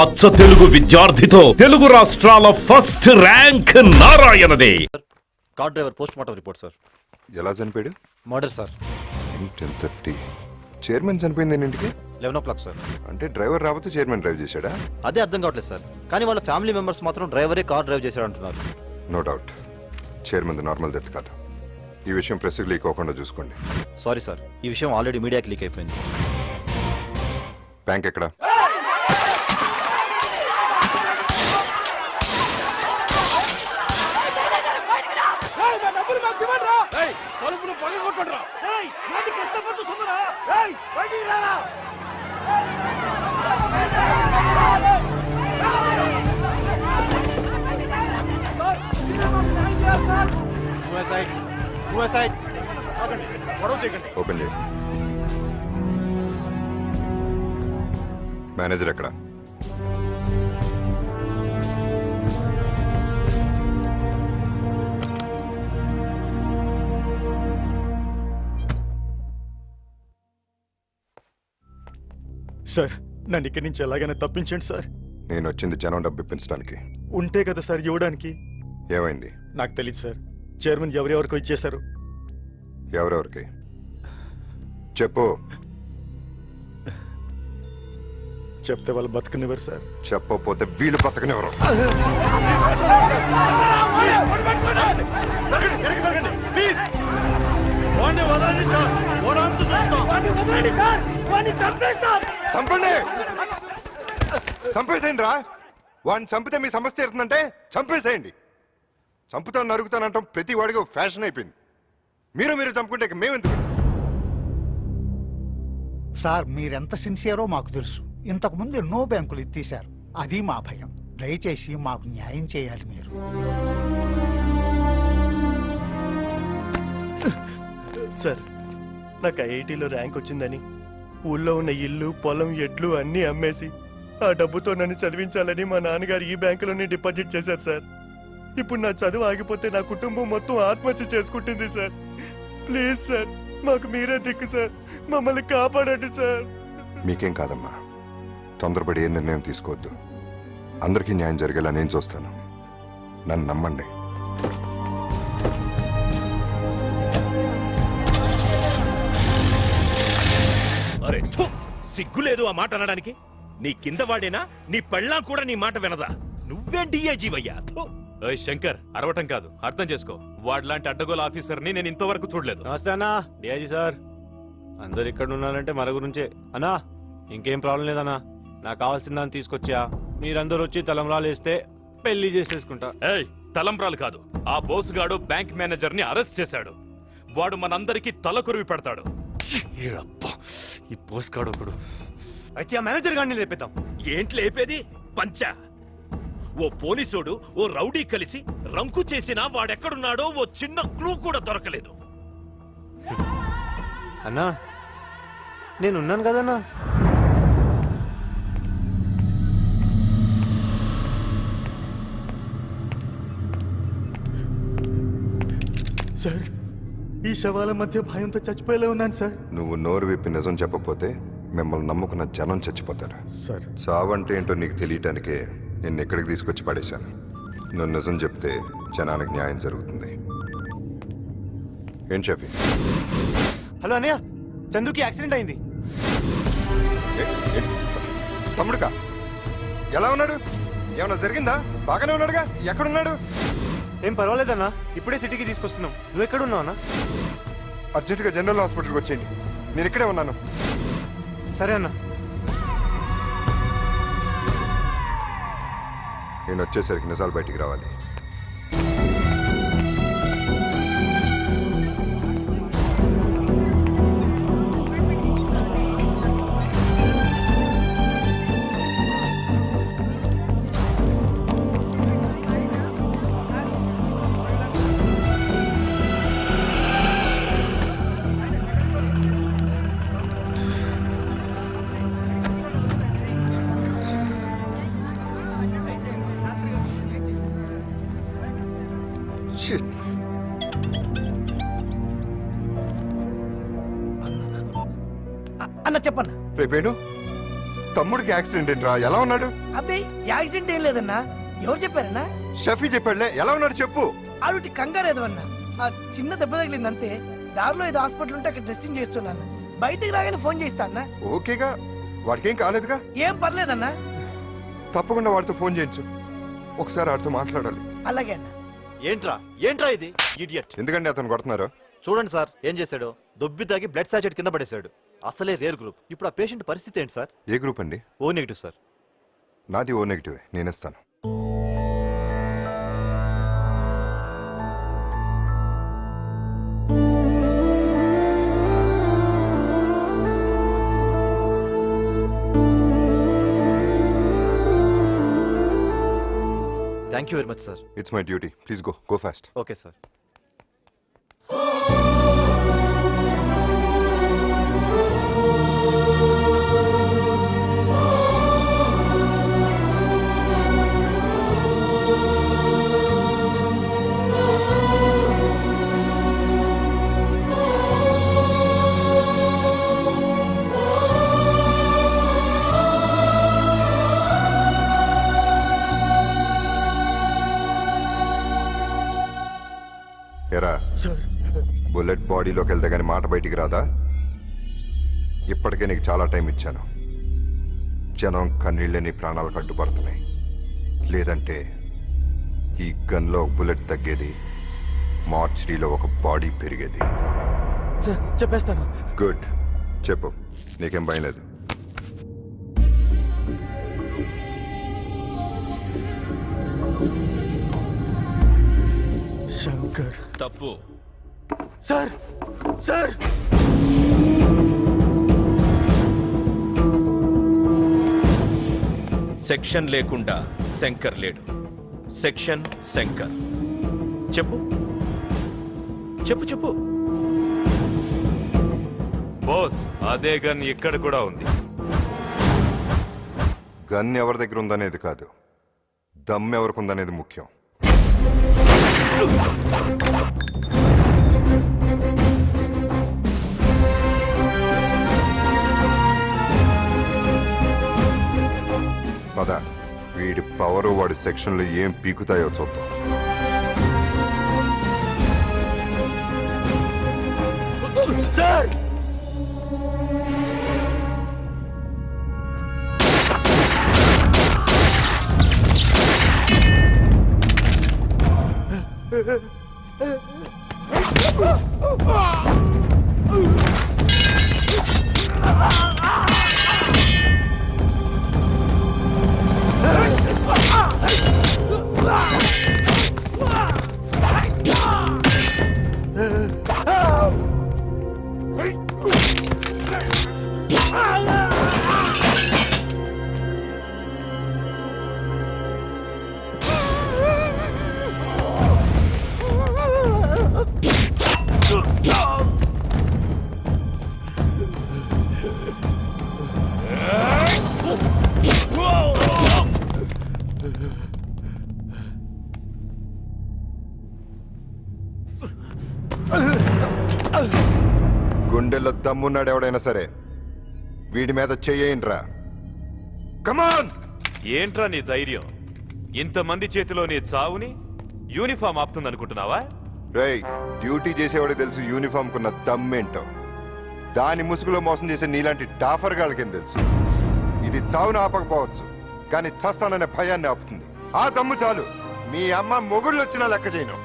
అచ్చ తెలుగు విద్యార్థితో తెలుగు రాష్ట్రాల ఫస్ట్ ర్యాంక్ నారాయణదే. Car driver post mortem report sir. ఎలా చనిపోయాడు? Murder sir. 10:30. చైర్మన్ చనిపోయింది ఎన్నింటికి? 11 o'clock సార్. అంటే డ్రైవర్ రాకపోతే చైర్మన్ డ్రైవ్ చేశాడా? అదే అర్థం కావట్లేదు సార్. కానీ వాళ్ళ ఫ్యామిలీ మెంబర్స్ మాత్రం డ్రైవరే కార్ డ్రైవ్ చేశాడు అంటున్నారు. No doubt chairman normal death కాదు. ఈ విషయం ప్రెస్కి లీక్ అవ్వకుండా చూసుకోండి. సారీ సార్, ఈ విషయం ఆల్రెడీ మీడియాకి లీక్ అయిపోయింది. బ్యాంక్ ఎక్కడ? ఓపెన్ చేయి. మేనేజర్ ఎక్కడ? సార్, నన్ను ఇక్కడి నుంచి ఎలాగైనా తప్పించండి సార్. నేను వచ్చింది జనం డబ్బు ఇప్పించడానికి. ఉంటే కదా సార్ ఇవ్వడానికి. ఏమైంది? నాకు తెలియదు సార్. చైర్మన్ ఎవరెవరికో ఇచ్చేశారు. ఎవరెవరికి చెప్పు. చెప్తే వాళ్ళు బతకనివ్వరు సార్. చెప్పకపోతే వీళ్ళు బతకనివ్వరు. చంపండి, చంపేసేయండి రా. వాడిని చంపితే మీ సమస్య తీరుతుందంటే చంపేసేయండి. చంపుతాను నరుగుతానంటాం ప్రతి వాడికి ఫ్యాషన్ అయిపోయింది. మీరు చంపుకుంటే ఇక మేమెందుకు? సార్, మీరెంత సిన్సియరో మాకు తెలుసు. ఇంతకుముందు ఎన్నో బ్యాంకులు ఎత్తేశారు. అది మా భయం. దయచేసి మాకు న్యాయం చేయాలి మీరు. సార్, నాకు ఐఐటీలో ర్యాంక్ వచ్చిందని ఊళ్ళో ఉన్న ఇల్లు, పొలం, ఎడ్లు అన్నీ అమ్మేసి ఆ డబ్బుతో నన్ను చదివించాలని మా నాన్నగారు ఈ బ్యాంకులోనే డిపాజిట్ చేశారు సార్. ఇప్పుడు నా చదువు ఆగిపోతే నా కుటుంబం మొత్తం ఆత్మహత్య చేసుకుంటుంది సార్. ప్లీజ్ సార్, మాకు మీరే దిక్కు సార్. మమ్మల్ని కాపాడండి సార్. మీకేం కాదమ్మా, తొందరపడి ఏ నిర్ణయం తీసుకోవద్దు. అందరికీ న్యాయం జరిగేలా నేను చూస్తాను. నన్ను నమ్మండి. అరే థు, సిగ్గులేదు ఆ మాట అనడానికి? నీ కింద వాడేనా? నీ పెళ్ళాం కూడా నీ మాట వినదా? నువ్వేం డిఐజీవయ్యా? ఓయ్ శంకర్, అరవటం కాదు, అర్థం చేసుకో. వాడిలాంటి అడ్డగోలు ఆఫీసర్ని నేను ఇంతవరకు చూడలేదు. నమస్తే అన్నా, డిఐజీ సార్. అందరు ఇక్కడ ఉన్నారంటే మన గురించే అన్నా. ఇంకేం ప్రాబ్లం లేదన్నా. నాకు కావాల్సిన దాన్ని తీసుకొచ్చా. మీరందరూ వచ్చి తలంబ్రాలు వేస్తే పెళ్లి చేసేసుకుంటా. ఏయ్, తలంబ్రాలు కాదు, ఆ బోసుగాడు బ్యాంక్ మేనేజర్ ని అరెస్ట్ చేశాడు. వాడు మనందరికీ తలకొరివి పెడతాడు. ఈ పోస్కాడు ఒకడు. అయితే ఆ మేనేజర్ గారిని లేపేద్దాం. ఏంటి లేపేది? పంచా. ఓ పోలీసోడు ఓ రౌడీ కలిసి రంకు చేసినా వాడెక్కడున్నాడో ఓ చిన్న క్లూ కూడా దొరకలేదు. అన్నా, నేనున్నాను కదన్నా. సార్, ఈ శవాల మధ్య భయంతో చచ్చిపోయేలా ఉన్నాను సార్. నువ్వు నోరు విప్పి నిజం చెప్పకపోతే మిమ్మల్ని నమ్ముకున్న జనం చచ్చిపోతారు సార్. చావంటే ఏంటో నీకు తెలియటానికే నిన్ను ఇక్కడికి తీసుకొచ్చి పడేశాను. నువ్వు నిజం చెప్తే జనానికి న్యాయం జరుగుతుంది. ఏం షఫీ? హలో అన్నయ్య, చందుకి యాక్సిడెంట్ అయింది. తమ్ముడుకా? ఎలా ఉన్నాడు? ఏమన్నా జరిగిందా? బాగానే ఉన్నాడుగా. ఎక్కడున్నాడు? ఏం పర్వాలేదన్నా, ఇప్పుడే సిటీకి తీసుకొస్తున్నాం. నువ్వు ఎక్కడున్నావు అన్నా? అర్జెంటుగా జనరల్ హాస్పిటల్కి వచ్చేయండి. నేను ఇక్కడే ఉన్నాను. సరే అన్నా. నేను వచ్చేసరికి నిజాలు బయటికి రావాలి. Shit. అన్న చెప్పన్న. రేపేను తమ్ముడికి యాక్సిడెంట్ ఏంట్రా? ఎలా ఉన్నాడు? అబ్బే యాక్సిడెంట్ ఏం లేదన్నా. ఎవరు చెప్పారన్నా? షఫీ చెప్పాడులే. ఎలా ఉన్నాడు చెప్పు. ఆవిటి కంగారు ఏదో అన్నా. ఆ చిన్న దెబ్బ తగిలింది అంతే. దారిలో ఏదో హాస్పిటల్ ఉంటే అక్కడ డ్రెస్సింగ్ చేస్తున్నాను. బయటికి రాగానే ఫోన్ చేస్తా అన్నా. ఓకేగా, వాడికేం కాలేదుగా? ఏం పర్లేదన్నా. తప్పకుండా వాడితో ఫోన్ చేయించు. ఒకసారి వాడితో మాట్లాడాలి. అలాగే అన్నా. ఏంట్రా ఇది ఇడియట్. ఎందుకంటే అతను కొడుతున్నారు. చూడండి సార్ ఏం చేశాడు. దొబ్బి తాగి బ్లడ్ సాచెట్ కింద పడేశాడు. అసలే రేర్ గ్రూప్. ఇప్పుడు ఆ పేషెంట్ పరిస్థితి ఏంటి సార్? ఏ గ్రూప్ అండి? O negative sir. నాది ఓ నెగిటివ్. నేనేస్తాను. Thank you very much sir. It's my duty. Please go fast. Okay sir. ఎరా, బుల్లెట్ బాడీలోకి వెళ్తే కానీ మాట బయటికి రాదా? ఇప్పటికే నీకు చాలా టైం ఇచ్చాను. జనం కన్నీళ్ళే నీ ప్రాణాలకు అడ్డుపడుతున్నాయి. లేదంటే ఈ గన్లో ఒక బుల్లెట్ తగ్గేది, మార్చరీలో ఒక బాడీ పెరిగేది. సార్ చెప్పేస్తాను. గుడ్, చెప్పు. నీకేం భయం లేదు. శంకర్. తప్పు. సార్ సార్ సెక్షన్ లేకుండా శంకర్ లేడు. సెక్షన్ శంకర్. చెప్పు చెప్పు చెప్పు. బాస్, అదే గన్ ఇక్కడ కూడా ఉంది. గన్ ఎవరి దగ్గర ఉందనేది కాదు, దమ్ ఎవరికి ఉందనేది ముఖ్యం. పద, వీడి పవర్ వాడి సెక్షన్లో ఏం పీకుతాయో చూద్దాం. సార్ గుండెల్లో దమ్మున్నాడు ఎవడైనా సరే, వీడి మీద చెయ్యండిరా. కమాన్. ఏంట్రా నీ ధైర్యం? ఇంతమంది చేతిలో నీ చావుని యూనిఫామ్ ఆపుతుందనుకుంటున్నావా? రేయ్, డ్యూటీ చేసేవాడికి తెలుసు యూనిఫామ్ కున్న దమ్మేంటో. దాని ముసుగులో మోసం చేసే నీలాంటి డాఫర్ గాళ్ళకేం తెలుసు? ఇది చావును ఆపకపోవచ్చు, కానీ చస్తాననే భయాన్ని ఆపుతుంది. ఆ దమ్ము చాలు. మీ అమ్మ మొగుళ్ళు వచ్చినా లెక్క చేయను.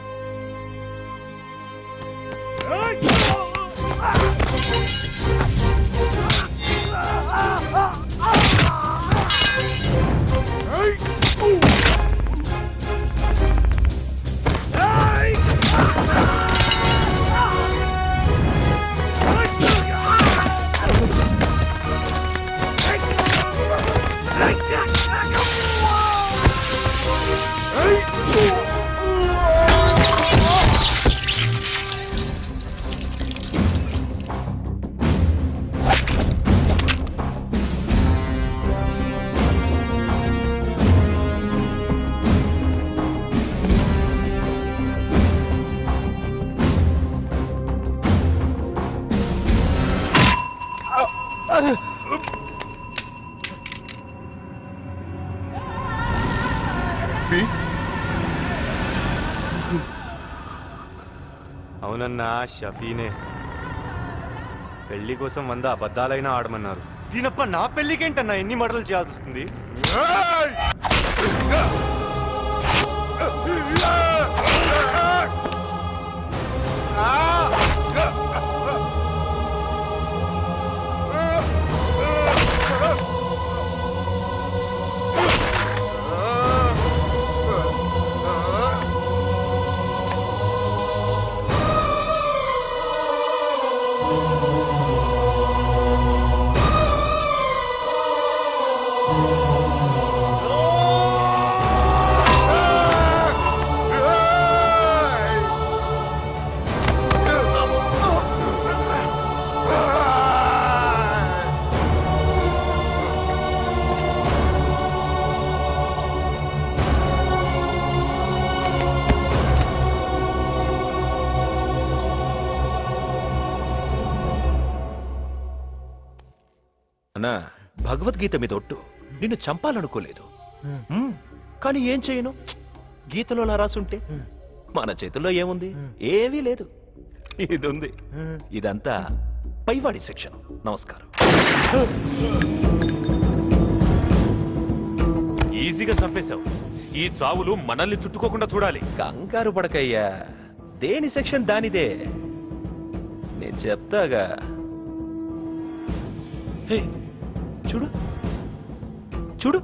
షఫీ అవునన్నా, షఫీనే. పెళ్లి కోసం 100 అబద్ధాలైనా ఆడమన్నారు. దీనప్ప నా పెళ్లికేంటన్నా ఎన్ని మటలు చేయాల్సి వస్తుంది? అన్నా, భగవద్గీత మీద ఒట్టు నిన్ను చంపాలనుకోలేదు. కానీ ఏం చేయను, గీతలో అలా రాసుంటే మన చేతుల్లో ఏముంది? ఏమీ లేదు. ఇది ఉంది. ఇదంతా పైవాడి శిక్షణ. నమస్కారం. ఈజీగా చంపేశావు. ఈ చావులు మనల్ని చుట్టుకోకుండా చూడాలి. కంగారు పడకయ్యా, దేని సెక్షన్ దానిదే. నేను చెప్తాగా. హే, చూడు చూడు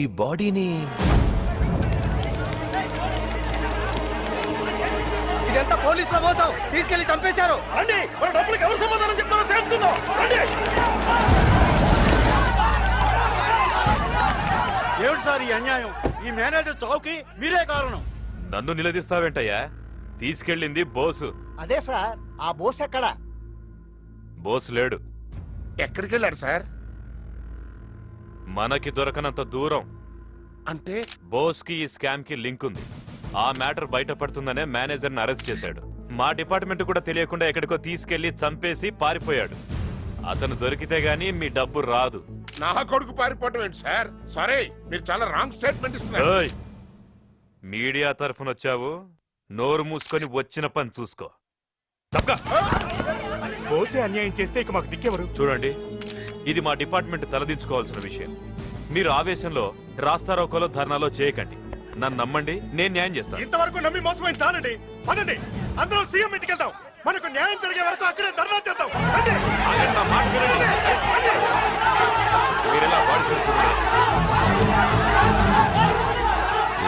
ఈ బాడీని. ఇదంతా పోలీసుల మోసం, తీసుకెళ్లి చంపేశారు. రండి, మన డబ్బులకు ఎవరు సమాధానం చెప్తారో తెలుసుకుందాం. రండి. ఏమిటి సార్ ఈ అన్యాయం? ఈ మేనేజర్ చావుకి మీరే కారణం. నన్ను నిలదీస్తావేంటయ్యా? తీసుకెళ్ళింది బోసు. అదే సార్, ఆ బోస్ ఎక్కడా? బోసు లేడు. ఎక్కడికి వెళ్ళాడు సార్? మనకి దొరకనంత దూరం. అంటే బోస్కి ఈ స్కామ్ కి లింక్ ఉంది. ఆ మ్యాటర్ బయటపడుతుందనే మేనేజర్ని అరెస్ట్ చేశాడు. మా డిపార్ట్మెంట్ కూడా తెలియకుండా ఎక్కడికో తీసుకెళ్లి చంపేసి పారిపోయాడు. అతను దొరికితే గానీ మీ డబ్బు రాదు. నా కొడుకు పారిపోవటం ఏంటి సార్? సారీ, మీరు చాలా రాంగ్ స్టేట్మెంట్ ఇస్తున్నారు. ఏయ్! మీడియా తరఫున వచ్చావు, నోరు మూసుకొని వచ్చిన పని చూసుకో. తప్పకా. బోసే అన్యాయం చేస్తే ఇక మాకు దిక్కెవరు? చూడండి, ఇది మా డిపార్ట్మెంట్ తలదించుకోవాల్సిన విషయం. మీరు ఆవేశంలో రాస్తారోకోలో ధర్నాలో చేయకండి. నన్ను నమ్మండి, నేను న్యాయం చేస్తాను. ఇంతవరకు నమ్మి మోసపోయింది చాలండి. పదండి, అందరం సీఎం ఇంటికి వెళ్దాం. మనకు న్యాయం జరిగే వరకు అక్కడే ధర్నా చేద్దాం. రండి. ఆగండి, నా మాట వినండి. మీరెలా వాడి చూడండి.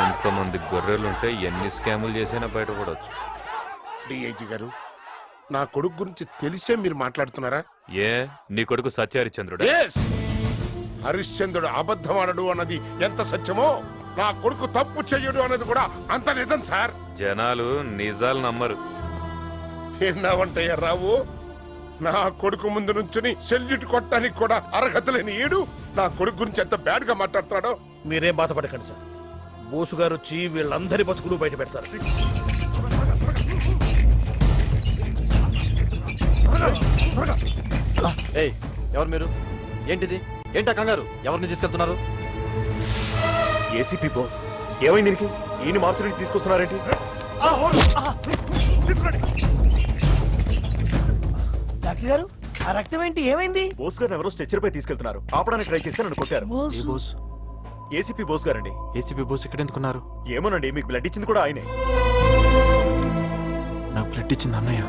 ఇంతమంది గొర్రెలుంటే ఎన్ని స్కాములు చేసినా బయటపడవచ్చు. డిఐజీ గారు, నా కొడుకు గురించి తెలిసే మీరు మాట్లాడుతున్నారా? ఏ, నీ కొడుకు సత్యహరిశ్చంద్రుడు? Yes! హరిశ్చంద్రుడు అబద్ధమాడడు అన్నది ఎంత సత్యమో, నా కొడుకు తప్పు చెయ్యడు అన్నది కూడా అంత నిజం సార్. జనాలు నిజాలు నమ్మరు. విన్నావంటయ్యా రావు, నా కొడుకు ముందు నుంచుని సెల్యూట్ కొట్టడానికి కూడా అర్హత లేని ఈడు నా కొడుకు గురించి ఎంత బ్యాడ్ గా మాట్లాడుతున్నాడో. మీరేం బాధపడకండి సార్. బోసు గారు వచ్చి వీళ్ళందరి బతుకులు బయట పెడతారు. ఏయ్, ఎవరు మీరు? ఏంటిది? ఏంటా కంగారు? ఎవరిని తీసుకెళ్తున్నారు? ఏసీపీ బాస్, ఏమైంది దీనికి? ఈయన మార్చడానికి తీసుకొస్తున్నారేంటి? డాక్టర్ గారు, ఆ రక్తం ఏంటి? ఏమైంది? బోస్ గారిని ఎవరో స్ట్రెచ్చర్ పై తీసుకెళ్తున్నారు. ఆపడానికి ట్రై చేస్తే నన్ను కొట్టారు. బోసు. ఏసీపీ బోస్ గారండి. ఏసీపీ బోస్ ఇక్కడ ఎందుకున్నారు? ఏమోనండి, మీకు బ్లడ్ ఇచ్చింది కూడా ఆయనే. నాకు బ్లడ్ ఇచ్చింది అన్నయ్య.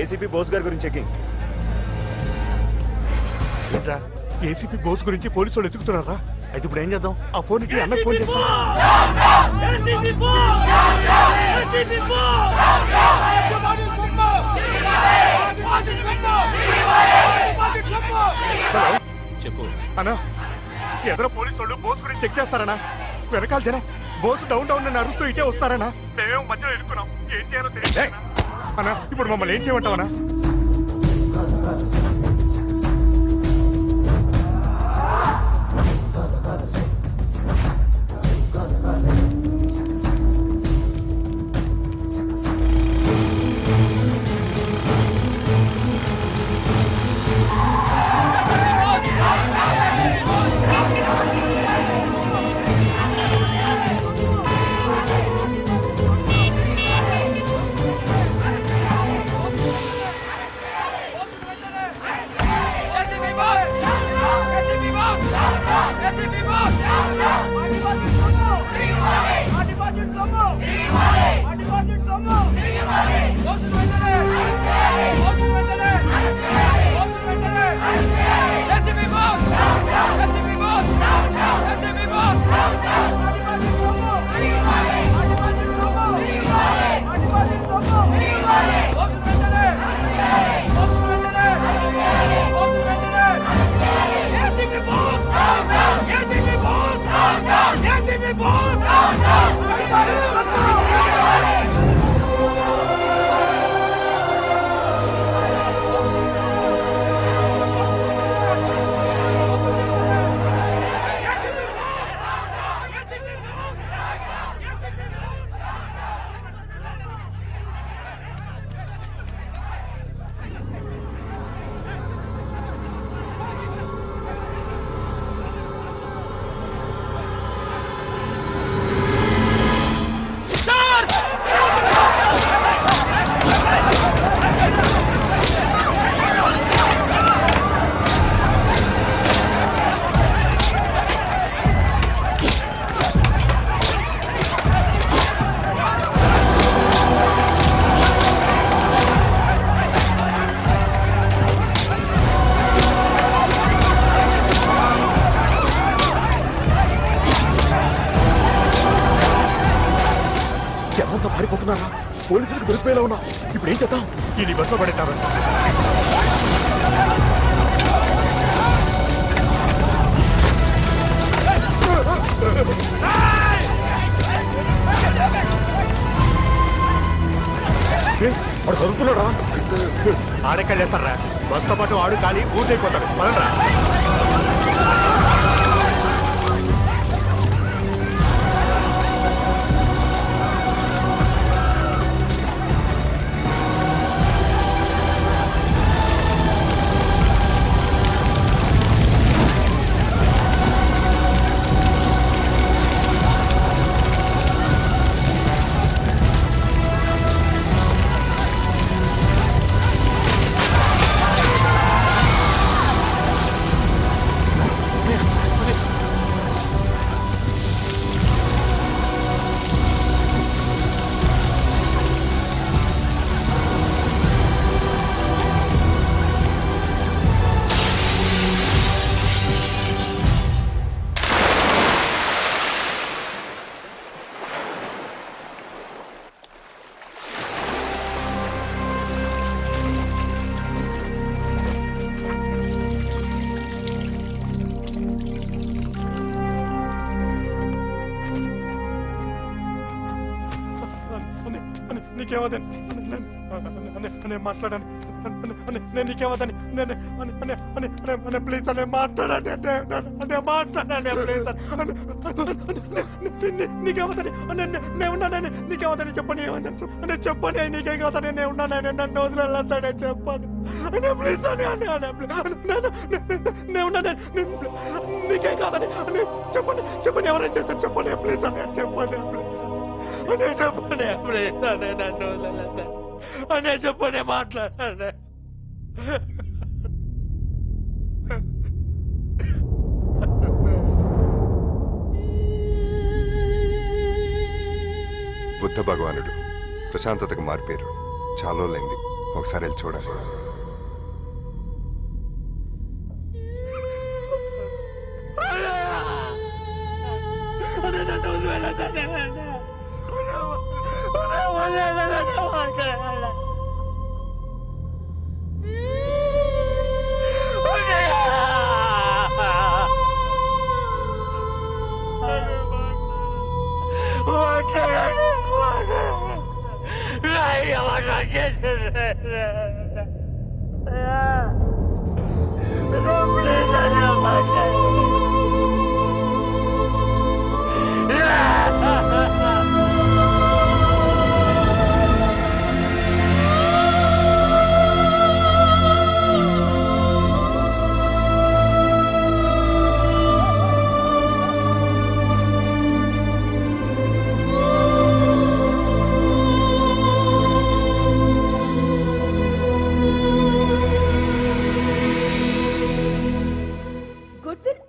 ఏసీపీ బోస్ గారి గురించి చెకింగ్. ఏంట్రా ఏసీపీ బోస్ గురించి పోలీసు వాళ్ళు ఎత్తుకుతున్నారా? అయితే ఇప్పుడు ఏం చేద్దాం? ఆ ఫోన్ ఇట్టి అన్నకు ఫోన్ చేస్తా. చెప్పు. అన్నా ఎదురు పోలీసు వాళ్ళు బోస్ గురించి చెక్ చేస్తారనా? వెనకాల జనం బోస్ డౌన్ డౌన్ అని అరుస్తూ ఇటే వస్తారనా? మేమేమో మధ్యలో ఇరుక్కున్నాం. ఏం చేయాలో తెలియదు అన్నా. ఇప్పుడు మమ్మల్ని ఏం చేయమంటావనా? జనంతా పారిపోతున్నారా? పోలీసులకు దొరికిపోయేలా ఉన్నా. ఇప్పుడు ఏం చేద్దాం? ఈ బస్సులో పడేస్తారా? వాడు దొరుకుతున్నాడా? ఆడెక్కడ చేస్తారా? బస్తో పాటు ఆడు ఖాళీ పూర్తయిపోతాడు. పదండ్రా. నీకేమదని నేను మాట్లాడాను. నేను నీకేమదని ప్లీజ్ అని మాట్లాడాను. ప్లీజ్ నీకేమదని నేను ఉన్నానని నీకేమదని చెప్పని. ఏమని చెప్పని? నీకేం కాదని నేను ఉన్నానని. నన్ను వదిలేస్తానే చెప్పాను. ప్లీజ్ అని నేను ఉన్నాను. నీకేం కాదని చెప్పండి. చెప్పండి ఎవరైనా చేశారు చెప్పండి. ప్లీజ్ అని చెప్పండి. ప్లీజ్ అనే చెప్పండి. ప్లీజ్ అనే నన్ను వదిలేస్తాను అనే చెప్పనే మాట్లాడాను. బుద్ధ భగవానుడు ప్రశాంతతకు మారిపోయారు. చాలా లైంది. ఒకసారి వెళ్ళి చూడాలి.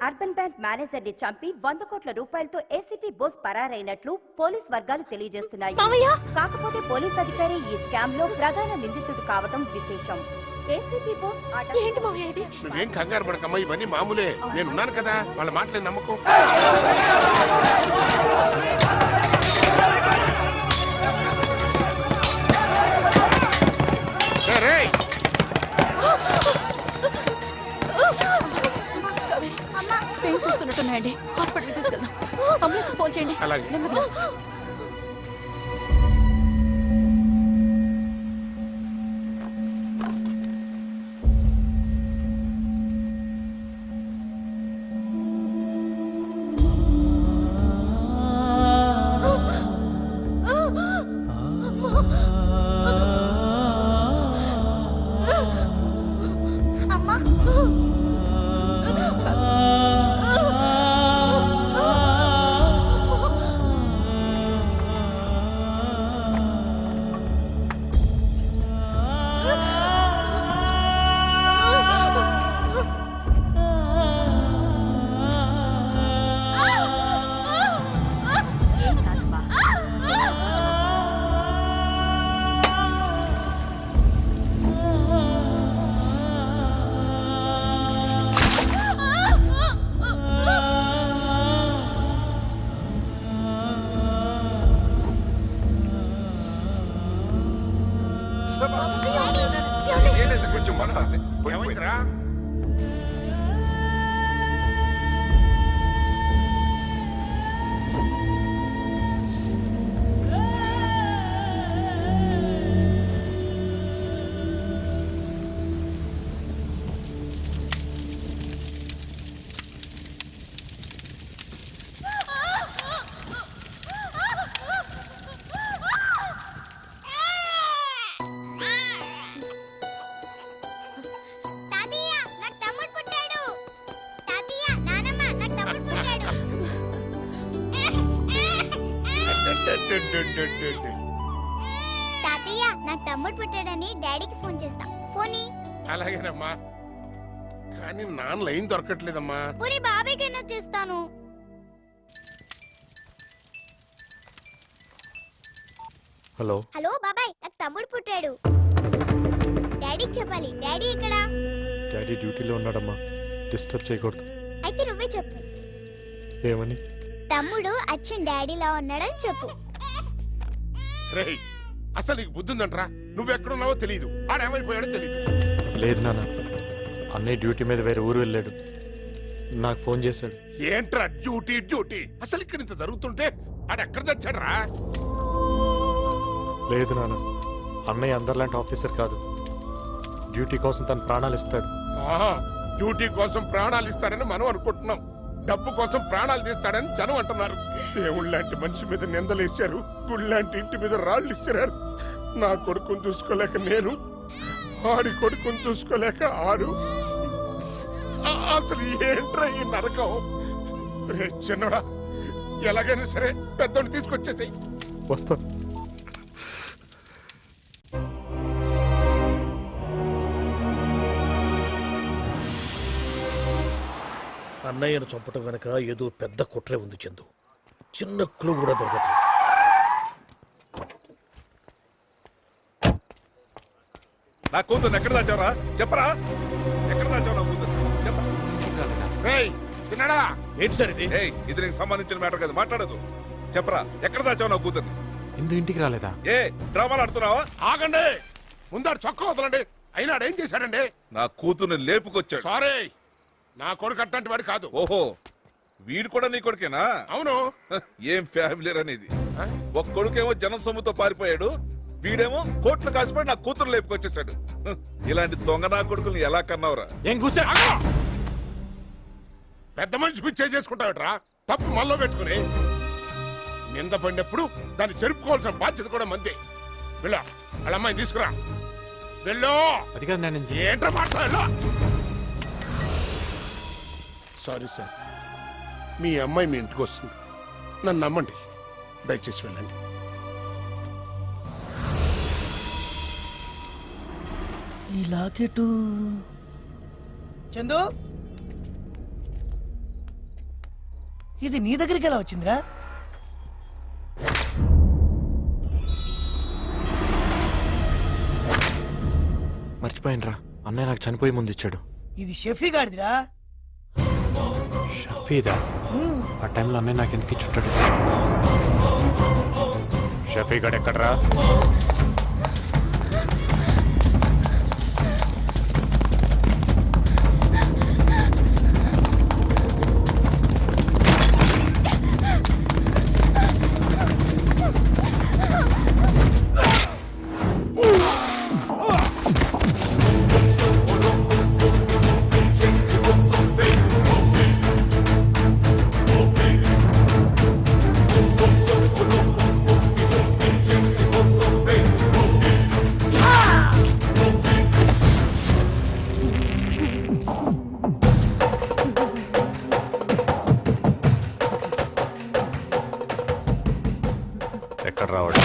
అర్బన్ బ్యాంక్ మేనేజర్ ని చంపి 100 కోట్ల రూపాయలతో ఏసీపీ బోస్ పరారైనట్లు పోలీస్ వర్గాలు తెలియజేస్తున్నాయి. కాకపోతే పోలీస్ అధికారి ఈ స్కామ్ లో ప్రధాన నిందితుడు కావటం విశేషం. ఏసీపీ బోస్ నువ్వేం కంగారు పడకమ్మా, ఇవన్నీ మామూలే. నేనున్నాను కదా, వాళ్ళ మాటలే నమ్మకం. సరే పెయిన్స్ వస్తున్నట్టున్నాయండి, హాస్పిటల్కి తీసుకెళ్దాం. అంబులెన్స్ ఫోన్ చేయండి. అలాగే. నెమ్మదిగా. కొంచెం మన ఏమైందిరా? తాతయ్య నాకు తమ్ముడు పుట్టాడని డాడీకి ఫోన్ చేస్తా. ఫోన్ అలాగేనమ్మా, కానీ నాన్న లైన్ దొరకట్లేదమ్మా. పూరి బాబాయ్కి చేస్తాను. హలో హలో బాబాయ్, నాకు తమ్ముడు పుట్టాడు. డాడీకి చెప్పాలి. డాడీ ఎక్కడా? డాడీ డ్యూటీలో ఉన్నాడమ్మా, డిస్టర్బ్ చేయకూడదు. అయితే నువ్వే చెప్పు. ఏమని? తమ్ముడు అచ్చన్ డాడీలా ఉన్నాడని చెప్పు. రేయ్, అసలు నీకు బుద్ధుందంటరా? నువ్వెక్కడున్నావో తెలియదు, ఆడేమైపోయాడో తెలియదు. లేదు నాన్న, అన్నయ్య డ్యూటీ మీద వేరే ఊరు వెళ్ళాడు, నాకు ఫోన్ చేశాడు. ఏంట్రా డ్యూటీ డ్యూటీ? అసలు ఇక్కడ ఇంత జరుగుతుంటే ఆడెక్కడ చచ్చాడ్రా? లేదు నాన్న, అన్నయ్య అందరిలాంటి ఆఫీసర్ కాదు, డ్యూటీ కోసం తన ప్రాణాలు ఇస్తాడు. ఆహా, డ్యూటీ కోసం ప్రాణాలు ఇస్తాడని మనం అనుకుంటున్నాం, డబ్బు కోసం ప్రాణాలు తీస్తాడని జనం అంటున్నారు. దేవుళ్ళంటి మనిషి మీద నిందలేశారు, గుళ్ళంటి ఇంటి మీద రాళ్ళు ఇచ్చారు. నా కొడుకుని చూసుకోలేక నేను, ఆడి కొడుకుని చూసుకోలేక ఆడు. అసలు ఏంట్రా ఈ నరకం? రే చిన్నడా, ఎలాగైనా సరే పెద్దోడిని తీసుకొచ్చేసాయి. వస్తా. అన్నయ్యను చంపటం వెనక ఏదో పెద్ద కుట్రే ఉంది చందు. చిన్న క్లూ కూడా దొరకట్లేదు. నా కూతురు ఎక్కడ దాచావరా చెప్పరా ఎక్కడ దాచావు నా కూతురు రేయ్ చిన్నడా ఏంటి సార్ ఇది? ఏయ్ ఇది నీకు సంబంధించిన మ్యాటర్ కదా మాట్లాడదు చెప్పరా ఎక్కడ దాచావు నా కూతుర్ని ఇందు ఇంటికి రాలేదా? ఏ డ్రామాలు ఆడుతున్నావా ఆగండి ముందాడు చొక్కా వదలండి అయినా ఏం చేశాడండి నా కూతుర్ని లేపుకొచ్చాడు సారీ నా కొడుకు అట్లాంటి వాడు కాదు ఓహో వీడు కూడా నీ కొడుకేనా అవును హ, ఏం ఫ్యామిలీ అనేది ఒక కొడుకేమో జనం సొమ్ముతో పారిపోయాడు వీడేమో కోట్లు కాసిపోయి నా కూతురు లేపుకొచ్చేసాడు హ, ఇలాంటి దొంగ నా కొడుకుల్ని ఎలా కన్నావురా ఏం కూర్చో. ఆగు! పెద్ద మనిషి పిచ్చే చేసుకుంటావుట్రా తప్పు మనలో పెట్టుకుని నింద పడినప్పుడు దాన్ని చెరుపుకోవాల్సిన బాధ్యత కూడా మంది వెళ్ళా వాళ్ళ అమ్మాయిని తీసుకురా వెళ్ళు అది కాదు నేను ఏంట్రా మాట్లాడు సారీ సార్ మీ అమ్మాయి మీ ఇంటికి వస్తుంది నన్ను నమ్మండి దయచేసి వెళ్ళండి ఈ లాకెట్ చందు ఇది నీ దగ్గరికి ఎలా వచ్చిందిరా మర్చిపోయినరా అన్నయ్య నాకు చనిపోయి ముందు ఇచ్చాడు. ఇది షెఫీ గాడిదిరా షఫీదా? ఆ టైంలో అన్నయ్య నాకు ఎందుకు ఇచ్చుంటాడు? షఫీ గడ్ ఎక్కడరా? ఎక్కడ రావడం?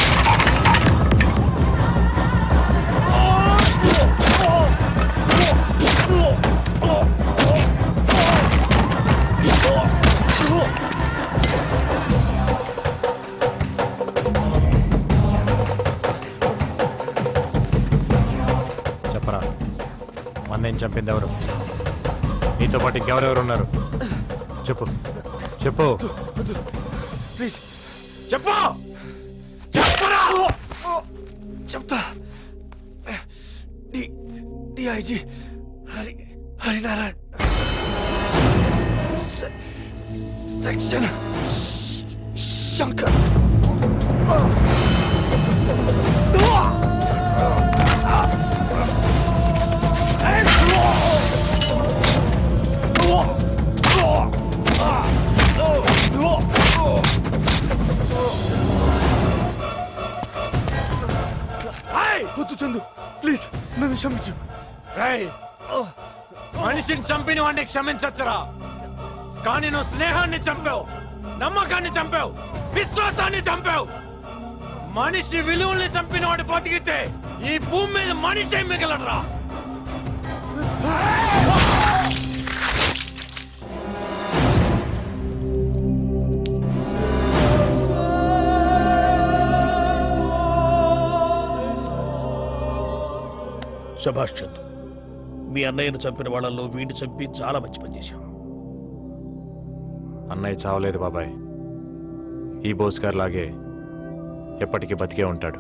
చెప్పరా అన్నయ్య చంపింది ఎవరు? నీతో పాటు ఇంకెవరెవరు ఉన్నారు? చెప్పు చెప్పు చెప్పు చెప్తా. DIG Harinarayana section Shankar. వద్దు చందు ప్లీజ్ నన్ను క్షమించు. మనిషిని చంపిన వాడిని క్షమించచ్చురా, కానీ నువ్వు స్నేహాన్ని చంపావు, నమ్మకాన్ని చంపావు, విశ్వాసాన్ని చంపావు. మనిషి విలువల్ని చంపిన వాడు బతికితే ఈ భూమి మీద మనిషి మిగలరా. శభాష్ చందు, మీ అన్నయ్యను చంపిన వాళ్ళల్లో వీడిని చంపి చాలా మంచి పని చేశావు. అన్నయ్య చావలేదు బాబాయ్, ఈ బోస్ గారు లాగే ఎప్పటికీ బతికే ఉంటాడు.